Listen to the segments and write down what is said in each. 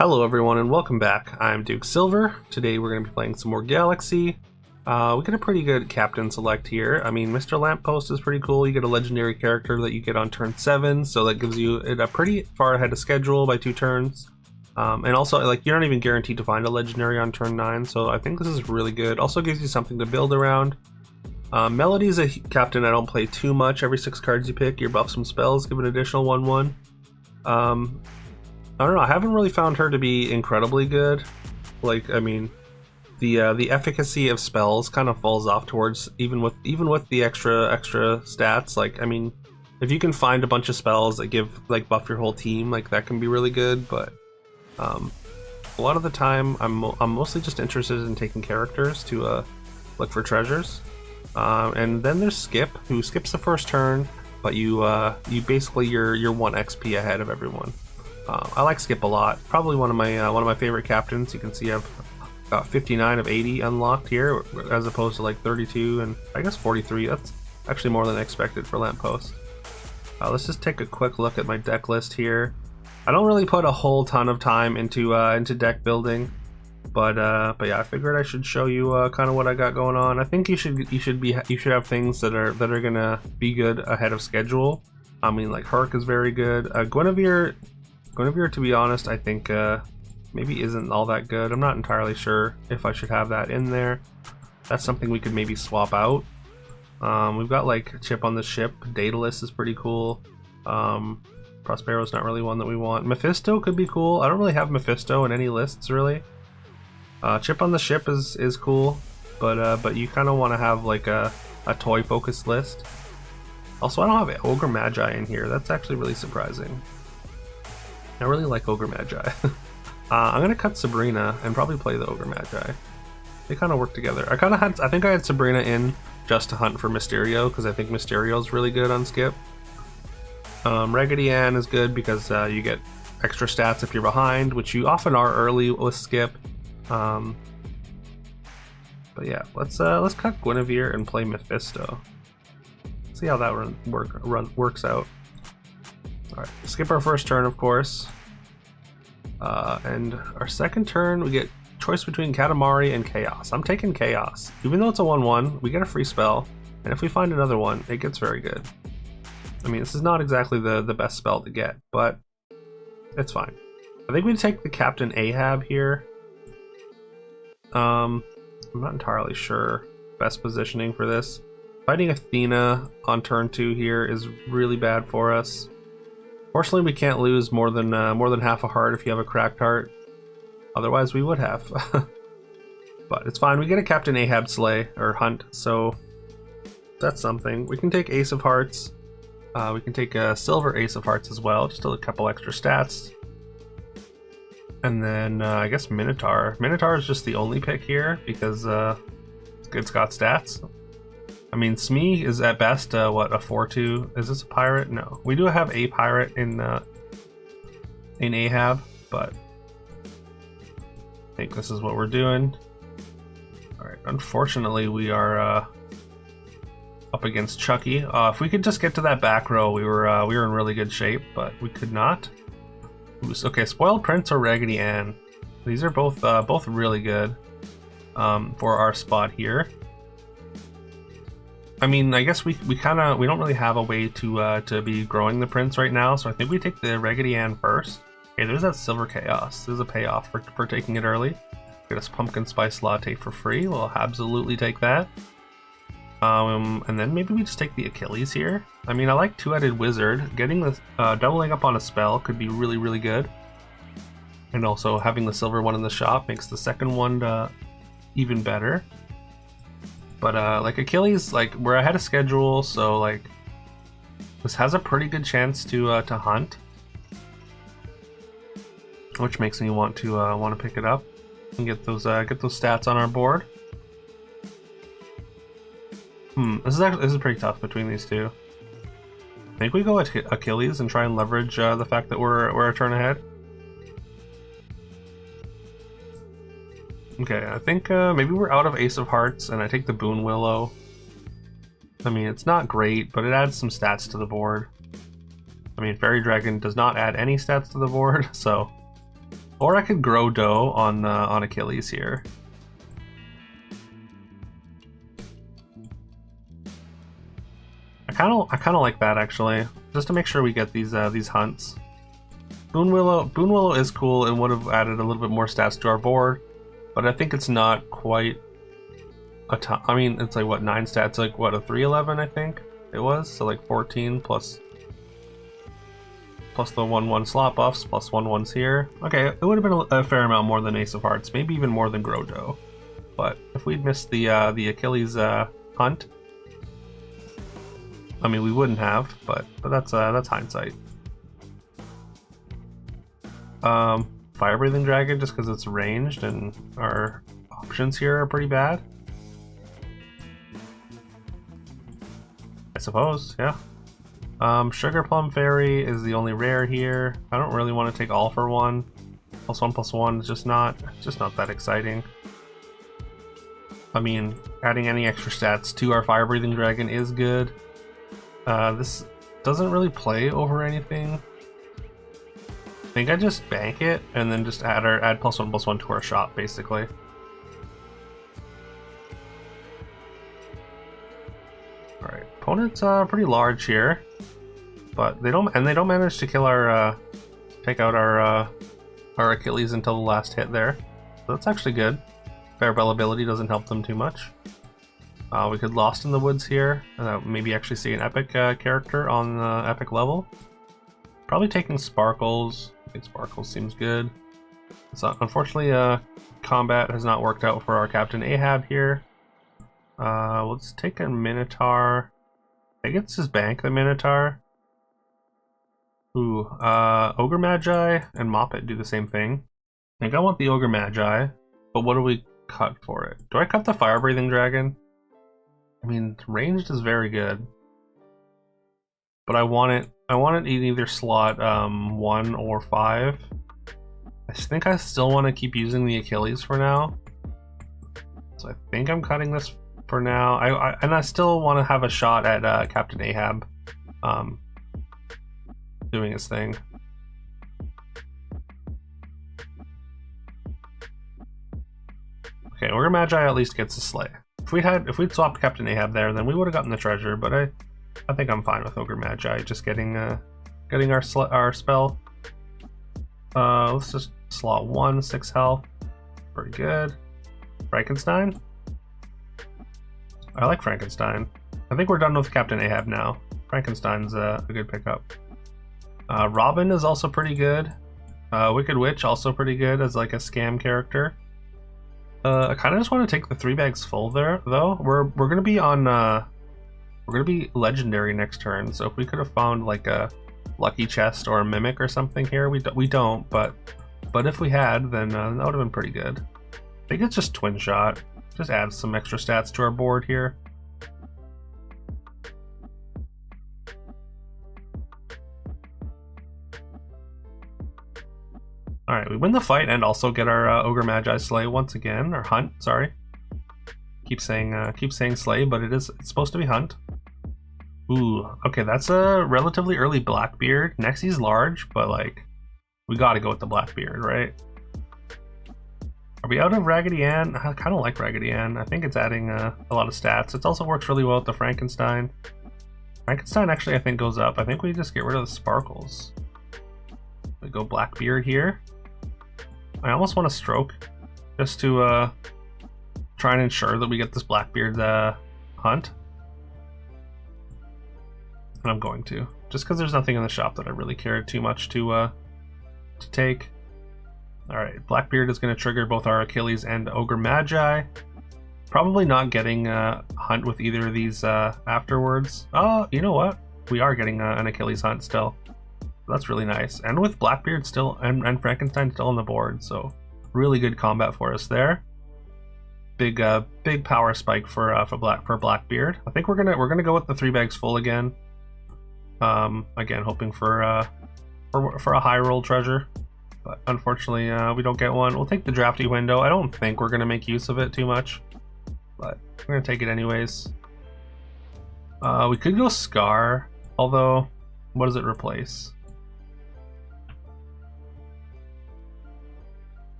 Hello everyone and welcome back. I'm Duke Silver. Today we're going to be playing some more Galaxy. We get a pretty good captain select here. I mean, Mr. Lamppost is pretty cool. You get a legendary character that you get on turn 7, so that gives you it a pretty far ahead of schedule by 2 turns. And also, like, you're not even guaranteed to find a legendary on turn 9, so I think this is really good. Also gives you something to build around. Melody is a captain I don't play too much. Every 6 cards you pick, you buff some spells, give an additional 1/1. I don't know, I haven't really found her to be incredibly good. Like, I mean, the efficacy of spells kind of falls off towards even with the extra stats. Like, I mean, if you can find a bunch of spells that give like buff your whole team, like that can be really good. But a lot of the time, I'm mostly just interested in taking characters to look for treasures. And then there's Skip, who skips the first turn, but you basically you're 1 XP ahead of everyone. I like Skip a lot. Probably one of my favorite captains. You can see I've got 59 of 80 unlocked here, as opposed to like 32 and I guess 43. That's actually more than expected for Lamppost. Let's just take a quick look at my deck list here. I don't really put a whole ton of time into deck building, but yeah, I figured I should show you kind of what I got going on. I think you should have things that are gonna be good ahead of schedule. I mean, like Herc is very good. Guinevere, to be honest, I think maybe isn't all that good. I'm not entirely sure if I should have that in there. That's something we could maybe swap out. We've got like Chip on the Ship. Daedalus is pretty cool. Prospero's not really one that we want. Mephisto could be cool. I don't really have Mephisto in any lists really. Chip on the Ship is cool, but you kind of want to have like a toy focused list. Also, I don't have Ogre Magi in here. That's actually really surprising. I really like Ogre Magi. I'm gonna cut Sabrina and probably play the Ogre Magi. They kind of work together. I think I had Sabrina in just to hunt for Mysterio because I think Mysterio is really good on Skip. Raggedy Ann is good because you get extra stats if you're behind, which you often are early with Skip. But yeah, let's cut Guinevere and play Mephisto. See how that works out. Alright, skip our first turn, of course. And our second turn, we get choice between Katamari and Chaos. I'm taking Chaos. Even though it's a 1/1, we get a free spell, and if we find another one, it gets very good. I mean, this is not exactly the best spell to get, but it's fine. I think we take the Captain Ahab here. I'm not entirely sure best positioning for this. Fighting Athena on turn 2 here is really bad for us. Fortunately, we can't lose more than half a heart if you have a cracked heart. Otherwise, we would have. But it's fine. We get a Captain Ahab Slay or Hunt, so that's something. We can take Ace of Hearts. We can take a Silver Ace of Hearts as well, just a couple extra stats. And then I guess Minotaur. Minotaur is just the only pick here because it's got stats. I mean, Smee is at best, what, a 4/2? Is this a pirate? No. We do have a pirate in Ahab, but I think this is what we're doing. Alright, unfortunately we are up against Chucky. If we could just get to that back row, we were in really good shape, but we could not. Okay, Spoiled Prince or Raggedy Ann. These are both really good for our spot here. I mean, I guess we don't really have a way to be growing the prince right now, so I think we take the Raggedy Ann first. Okay, there's that Silver Chaos. There's a payoff for taking it early. Get us Pumpkin Spice Latte for free. We'll absolutely take that. And then maybe we just take the Achilles here. I mean, I like Two-Headed Wizard. Getting the doubling up on a spell could be really, really good. And also having the silver one in the shop makes the second one even better. But like Achilles, like we're ahead of schedule, so like this has a pretty good chance to hunt, which makes me want to pick it up and get those stats on our board. This is pretty tough between these two. I think we go at Achilles and try and leverage the fact that we're a turn ahead. Okay, I think maybe we're out of Ace of Hearts, and I take the Boon Willow. I mean, it's not great, but it adds some stats to the board. I mean, Fairy Dragon does not add any stats to the board, so Or I could grow dough on Achilles here. I kind of like that actually, just to make sure we get these hunts. Boon Willow is cool and would have added a little bit more stats to our board, but I think it's not quite a ton. I mean, it's like what, 9 stats, like what, a 311 I think it was, so like 14 plus the 1/1 slot buffs plus 1/1s here. Okay, it would have been a fair amount more than Ace of Hearts, maybe even more than Grodo. But if we'd missed the Achilles hunt, I mean, we wouldn't have, but that's hindsight. Fire breathing dragon, just because it's ranged and our options here are pretty bad. I suppose, yeah. Sugar plum fairy is the only rare here. I don't really want to take all for one. +1/+1 is just not that exciting. I mean, adding any extra stats to our fire breathing dragon is good. This doesn't really play over anything. I think I just bank it and then just add +1/+1 to our shop, basically. All right, opponent's pretty large here, but they don't manage to kill our take out our Achilles until the last hit there. So that's actually good. Preferable ability doesn't help them too much. We could Lost in the Woods here, maybe actually see an epic character on the epic level. Probably taking Sparkles. I think Sparkles seems good. So unfortunately, combat has not worked out for our Captain Ahab here. Let's take a Minotaur. I think it's his bank, the Minotaur. Ooh, Ogre Magi and Moppet do the same thing. I think I want the Ogre Magi, but what do we cut for it? Do I cut the Fire Breathing Dragon? I mean, ranged is very good, but I want it in either slot 1 or 5. I think I still want to keep using the Achilles for now, so I think I'm cutting this for now. I still want to have a shot at Captain Ahab doing his thing. Okay, Ogre Magi at least gets a slay. If we'd swapped Captain Ahab there, then we would have gotten the treasure. But I think I'm fine with Ogre Magi just getting our spell. Let's just slot 1, 6 health. Pretty good. Frankenstein. I like Frankenstein. I think we're done with Captain Ahab now. Frankenstein's a good pickup. Robin is also pretty good. Wicked Witch also pretty good as like a scam character. I kind of just want to take the 3 bags full there, though. We're gonna be on we're gonna be legendary next turn, so if we could have found like a lucky chest or a mimic or something here, we don't. But if we had, then that would have been pretty good. I think it's just twin shot. Just add some extra stats to our board here. Alright, we win the fight and also get our Ogre Magi slay once again, or hunt, sorry. Keep saying slay, but it's supposed to be hunt. Ooh, okay, that's a relatively early Blackbeard. Nexie's large, but like, we gotta go with the Blackbeard, right? Are we out of Raggedy Ann? I kind of like Raggedy Ann. I think it's adding a lot of stats. It also works really well with the Frankenstein. Frankenstein actually, I think, goes up. I think we just get rid of the Sparkles. We go Blackbeard here. I almost want to stroke just to try and ensure that we get this Blackbeard hunt. And I'm going to. Just because there's nothing in the shop that I really cared too much to take. Alright, Blackbeard is going to trigger both our Achilles and Ogre Magi. Probably not getting hunt with either of these afterwards. Oh, you know what? We are getting an Achilles hunt still. That's really nice. And with Blackbeard still and Frankenstein still on the board, so really good combat for us there. Big power spike for Blackbeard. I think we're gonna go with the 3 bags full again. Again, hoping for a high roll treasure. But unfortunately, we don't get one. We'll take the drafty window. I don't think we're going to make use of it too much, but we're going to take it anyways. We could go Scar, although, what does it replace?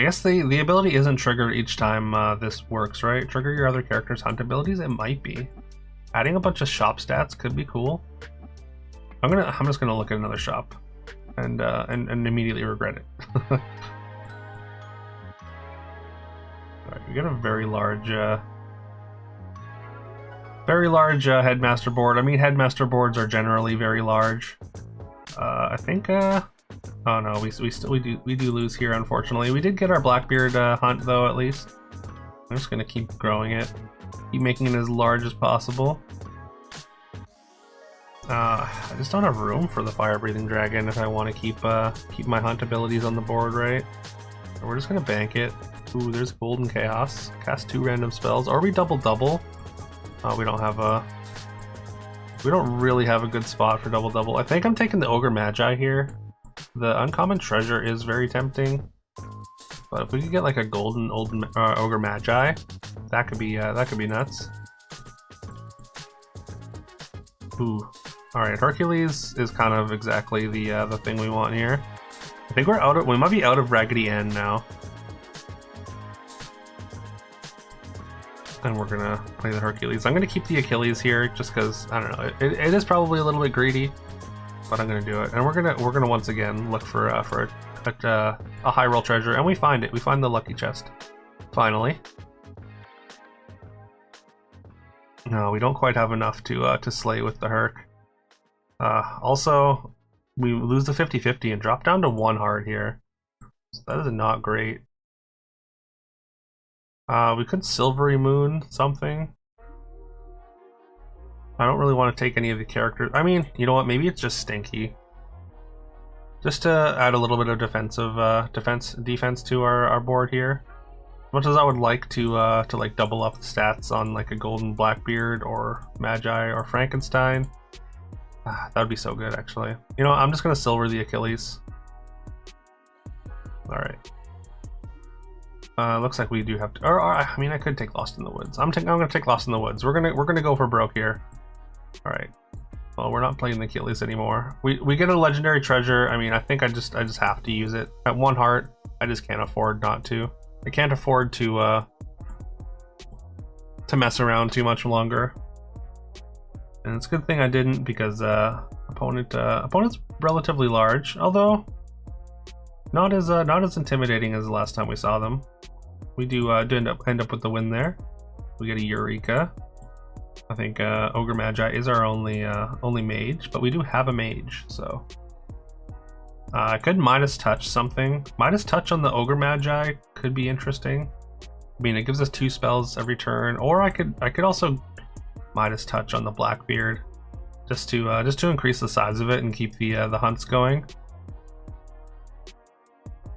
I guess the ability isn't triggered each time this works, right? Trigger your other character's hunt abilities? It might be. Adding a bunch of shop stats could be cool. I'm just gonna look at another shop and immediately regret it. Alright, we got a very large headmaster board. I mean, headmaster boards are generally very large. I think oh no, we do lose here, unfortunately. We did get our Blackbeard hunt though, at least. I'm just gonna keep growing it, keep making it as large as possible. I just don't have room for the fire-breathing dragon if I want to keep my hunt abilities on the board, right? So we're just gonna bank it. Ooh, there's Golden Chaos. Cast 2 random spells. Or we double. We don't really have a good spot for double. I think I'm taking the Ogre Magi here. The uncommon treasure is very tempting, but if we could get like a golden Ogre Magi, that could be nuts. Ooh. All right, Hercules is kind of exactly the thing we want here. I think we might be out of Raggedy Ann now. And we're gonna play the Hercules. I'm gonna keep the Achilles here just because I don't know. It is probably a little bit greedy, but I'm gonna do it. And we're gonna once again look for a high roll treasure, and we find it. We find the lucky chest. Finally. No, we don't quite have enough to slay with the Herc. Also, we lose the 50-50 and drop down to 1 heart here. So that is not great. We could Silvery Moon something. I don't really want to take any of the characters. I mean, you know what? Maybe it's just Stinky. Just to add a little bit of defense to our board here. As much as I would like to like double up the stats on like a Golden Blackbeard or Magi or Frankenstein. That would be so good, actually. You know, I'm just gonna silver the Achilles. All right. Looks like we do have to. Or I mean, I could take Lost in the Woods. I'm gonna take Lost in the Woods. We're gonna go for broke here. All right. Well, we're not playing the Achilles anymore. We get a legendary treasure. I mean, I think I just have to use it at 1 heart. I just can't afford not to. I can't afford to mess around too much longer. And it's a good thing I didn't, because opponent's relatively large, although not as intimidating as the last time we saw them. We do end up with the win there. We get a Eureka. I think Ogre Magi is our only mage, but we do have a mage, so I could Midas Touch something. Midas Touch on the Ogre Magi could be interesting. I mean, it gives us 2 spells every turn, or I could also Midas Touch on the Blackbeard, just to increase the size of it and keep the hunts going.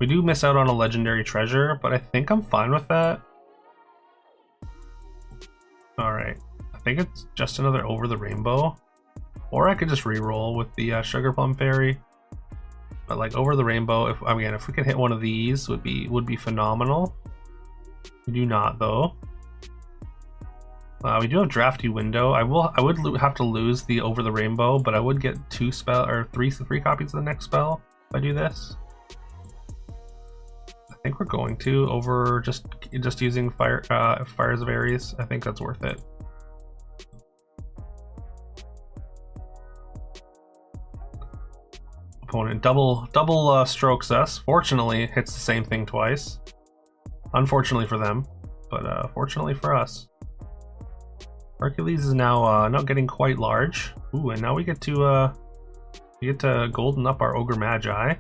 We do miss out on a legendary treasure, but I think I'm fine with that. Alright, I think it's just another Over the Rainbow. Or I could just re-roll with the Sugar Plum Fairy. But like Over the Rainbow, if we could hit one of these, would be phenomenal. We do not, though. We do have Drafty Window. I would have to lose the Over the Rainbow, but I would get 2 3 copies of the next spell if I do this. I think we're going to over just using Fires of Ares. I think that's worth it. Opponent double strokes us. Fortunately, it hits the same thing twice. Unfortunately for them, but fortunately for us. Hercules is now getting quite large. Ooh, and now we get to golden up our Ogre Magi.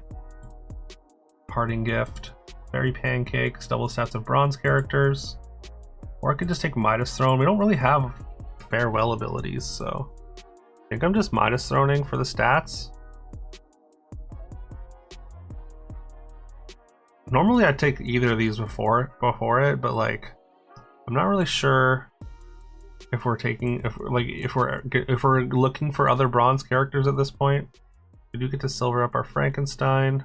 Parting Gift. Fairy Pancakes, double stats of bronze characters. Or I could just take Midas Throne. We don't really have farewell abilities, so I think I'm just Midas Throning for the stats. Normally I'd take either of these before it, but like I'm not really sure if we're looking for other bronze characters at this point. We do get to silver up our Frankenstein.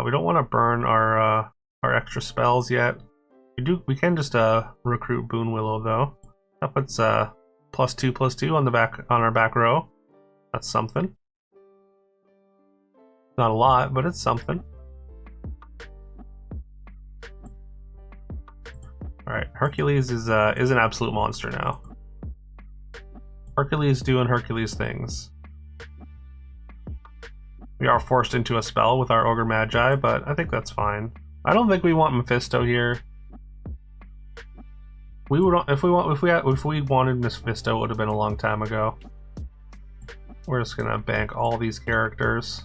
We don't want to burn our extra spells yet. We can just recruit Boon Willow though. That puts +2/+2 on our back row. That's something. Not a lot, but it's something. All right, Hercules is an absolute monster now. Hercules doing Hercules things. We are forced into a spell with our Ogre Magi, but I think that's fine. I don't think we want Mephisto here. We would if we wanted Mephisto, it would have been a long time ago. We're just gonna bank all these characters.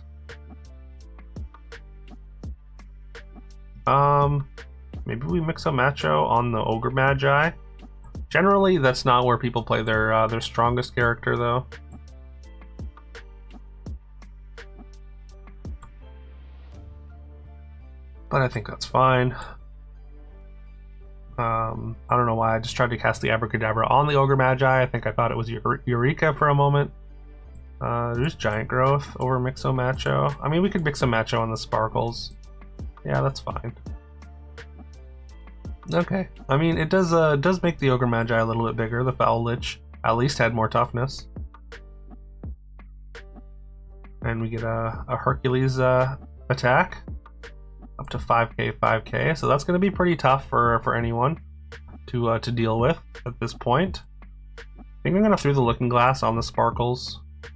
Maybe we mix a Macho on the Ogre Magi. Generally, that's not where people play their strongest character, though. But I think that's fine. I don't know why I just tried to cast the Abracadabra on the Ogre Magi. I think I thought it was Eureka for a moment. There's Giant Growth over Mixo Macho. I mean, we could Mixo Macho on the Sparkles. Yeah, that's fine. Okay. I mean, it does make the Ogre Magi a little bit bigger. The Foul Lich at least had more toughness. And we get a Hercules attack. Up to 5k, so that's going to be pretty tough for anyone to deal with at this point. I think I'm going to throw the Looking Glass on the Sparkles. It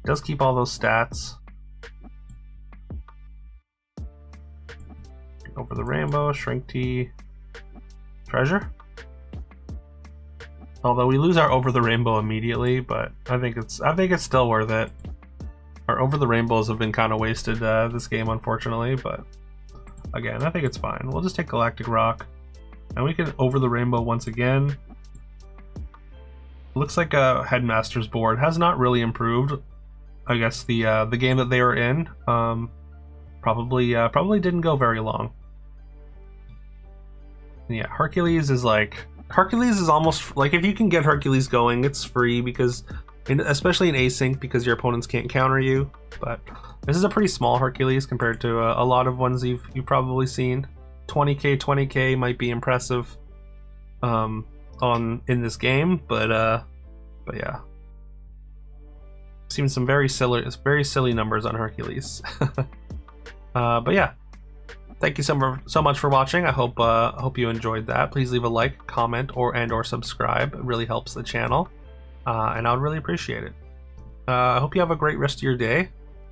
does keep all those stats. Over the Rainbow, Shrink Tea, Treasure. Although we lose our Over the Rainbow immediately, but I think it's still worth it. Our Over the Rainbows have been kind of wasted this game, unfortunately, but again, I think it's fine. We'll just take Galactic Rock, and we can Over the Rainbow once again. Looks like a Headmaster's board has not really improved. I guess the game that they were in probably didn't go very long. And yeah, Hercules is almost like, if you can get Hercules going, it's free because. Especially in async, because your opponents can't counter you. But this is a pretty small Hercules compared to a lot of ones you've probably seen. 20k might be impressive in this game, but yeah, seen some very silly numbers on Hercules. But yeah, thank you so much for watching. I hope you enjoyed that. Please leave a like, comment, or subscribe. It really helps the channel. And I would really appreciate it. I hope you have a great rest of your day,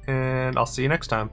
and I'll see you next time.